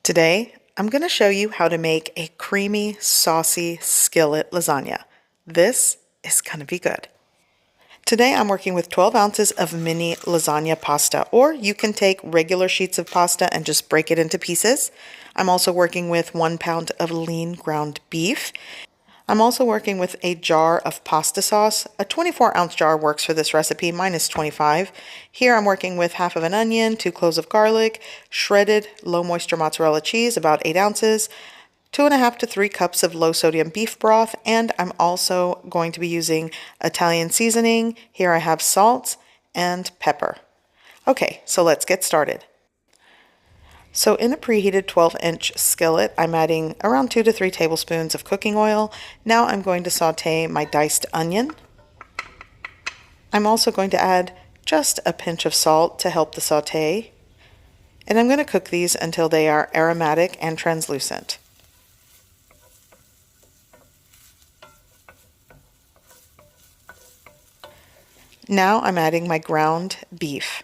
Today, I'm going to show you how to make a creamy, saucy skillet lasagna. This is going to be good. Today, I'm working with 12 ounces of mini lasagna pasta, or you can take regular sheets of pasta and just break it into pieces. I'm also working with 1 pound of lean ground beef. I'm also working with a jar of pasta sauce. A 24-ounce jar works for this recipe, mine is 25. Here I'm working with half of an onion, 2 cloves of garlic, shredded low moisture mozzarella cheese, about 8 ounces, 2.5 to 3 cups of low sodium beef broth, and I'm also going to be using Italian seasoning. Here I have salt and pepper. Okay, so let's get started. So in a preheated 12-inch skillet, I'm adding around 2 to 3 tablespoons of cooking oil. Now I'm going to saute my diced onion. I'm also going to add just a pinch of salt to help the saute. And I'm going to cook these until they are aromatic and translucent. Now I'm adding my ground beef.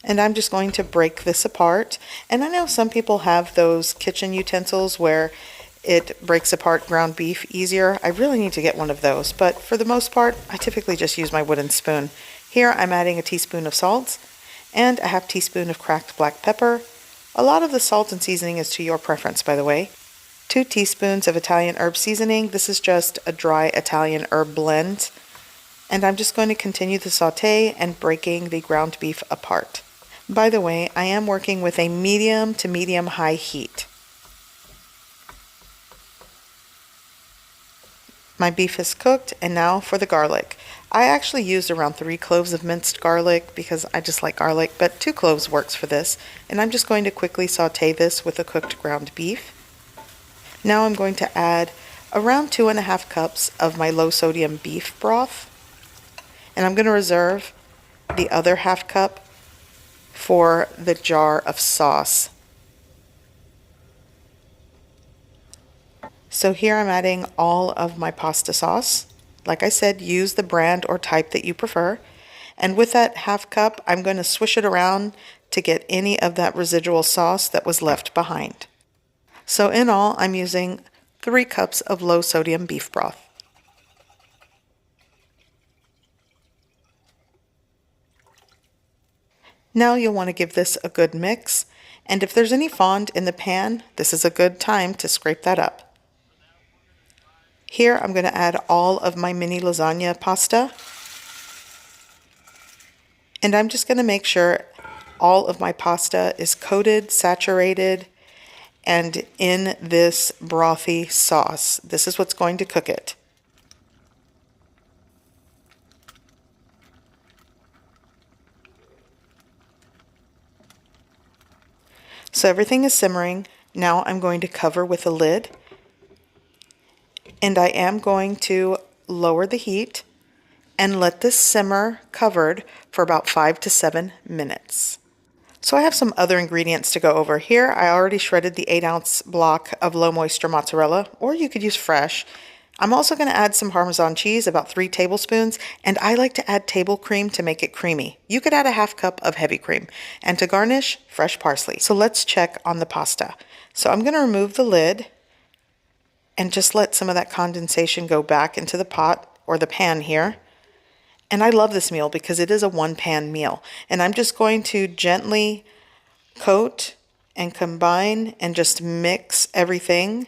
And I'm just going to break this apart. And I know some people have those kitchen utensils where it breaks apart ground beef easier. I really need to get one of those, but for the most part, I typically just use my wooden spoon. Here I'm adding a teaspoon of salt and a half teaspoon of cracked black pepper. A lot of the salt and seasoning is to your preference, by the way. 2 teaspoons of Italian herb seasoning. This is just a dry Italian herb blend. And I'm just going to continue the saute and breaking the ground beef apart. By the way, I am working with a medium to medium-high heat. My beef is cooked, and now for the garlic. I actually used around 3 cloves of minced garlic because I just like garlic, but 2 cloves works for this. And I'm just going to quickly saute this with the cooked ground beef. Now I'm going to add around 2.5 cups of my low-sodium beef broth. And I'm going to reserve the other half cup for the jar of sauce. So here I'm adding all of my pasta sauce. Like I said, use the brand or type that you prefer. And with that half cup, I'm going to swish it around to get any of that residual sauce that was left behind. So in all, I'm using 3 cups of low sodium beef broth. Now you'll want to give this a good mix, and if there's any fond in the pan, this is a good time to scrape that up. Here I'm going to add all of my mini lasagna pasta, and I'm just going to make sure all of my pasta is coated, saturated, and in this brothy sauce. This is what's going to cook it. So everything is simmering. Now I'm going to cover with a lid, and I am going to lower the heat and let this simmer covered for about 5 to 7 minutes. So I have some other ingredients to go over. Here I already shredded the 8-ounce block of low moisture mozzarella, or you could use fresh. I'm also going to add some Parmesan cheese, about 3 tablespoons, and I like to add table cream to make it creamy. You could add a half cup of heavy cream, and to garnish, fresh parsley. So let's check on the pasta. So I'm going to remove the lid and just let some of that condensation go back into the pot or the pan here. And I love this meal because it is a 1-pan meal. And I'm just going to gently coat and combine and just mix everything.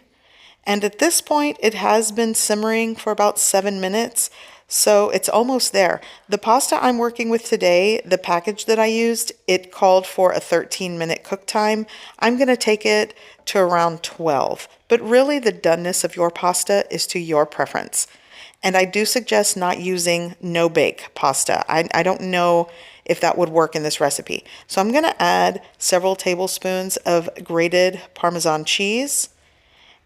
And at this point, it has been simmering for about 7 minutes, so it's almost there. The pasta I'm working with today, the package that I used, it called for a 13-minute cook time. I'm going to take it to around 12. But really, the doneness of your pasta is to your preference. And I do suggest not using no-bake pasta. I don't know if that would work in this recipe. So I'm going to add several tablespoons of grated Parmesan cheese.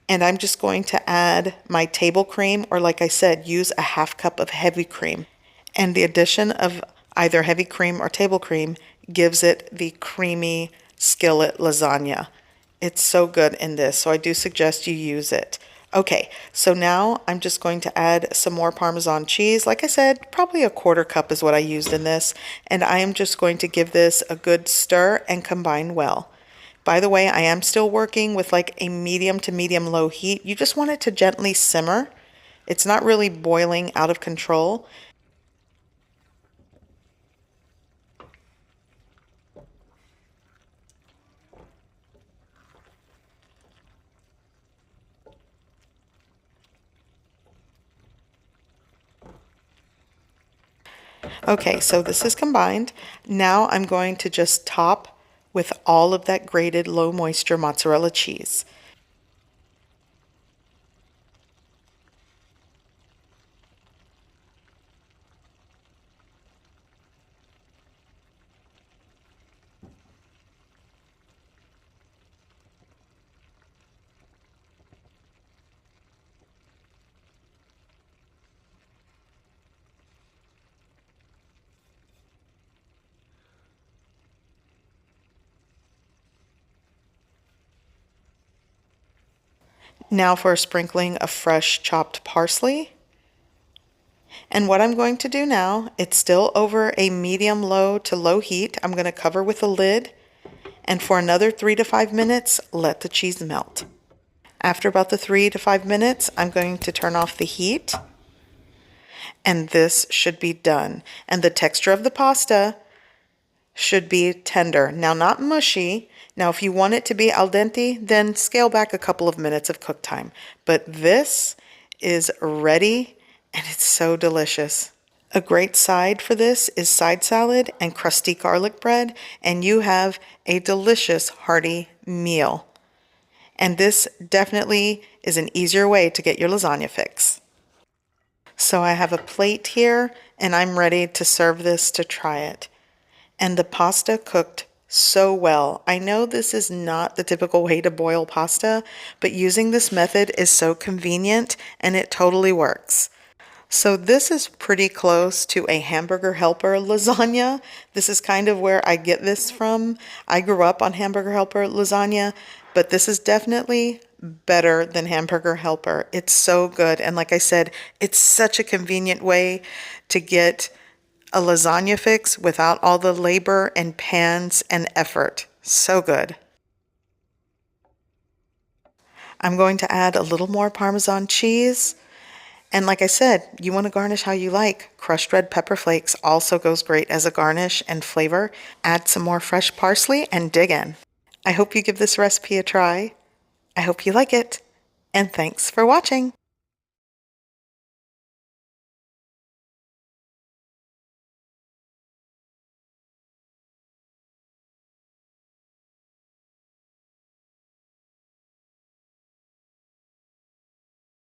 And I'm just going to add my table cream, or like I said, use a half cup of heavy cream. And the addition of either heavy cream or table cream gives it the creamy skillet lasagna. It's so good in this, so I do suggest you use it. Okay, so now I'm just going to add some more Parmesan cheese. Like I said, probably a 1/4 cup is what I used in this. And I am just going to give this a good stir and combine well. By the way, I am still working with like a medium to medium low heat. You just want it to gently simmer. It's not really boiling out of control. Okay, so this is combined. Now I'm going to just top with all of that grated low moisture mozzarella cheese. Now for a sprinkling of fresh chopped parsley. And what I'm going to do now, it's still over a medium low to low heat. I'm going to cover with a lid, and for another 3 to 5 minutes, let the cheese melt. After about the 3 to 5 minutes, I'm going to turn off the heat, and this should be done. And the texture of the pasta should be tender. Now, not mushy. Now, if you want it to be al dente, then scale back a couple of minutes of cook time. But this is ready, and it's so delicious. A great side for this is side salad and crusty garlic bread, and you have a delicious hearty meal. And this definitely is an easier way to get your lasagna fix. So I have a plate here, and I'm ready to serve this to try it. And the pasta cooked so well. I know this is not the typical way to boil pasta, but using this method is so convenient and it totally works. So this is pretty close to a hamburger helper lasagna. This is kind of where I get this from. I grew up on hamburger helper lasagna, but this is definitely better than hamburger helper. It's so good. And like I said, it's such a convenient way to get a lasagna fix without all the labor and pans and effort. So good. I'm going to add a little more Parmesan cheese. And like I said, you want to garnish how you like. Crushed red pepper flakes also goes great as a garnish and flavor. Add some more fresh parsley and dig in. I hope you give this recipe a try. I hope you like it. And thanks for watching.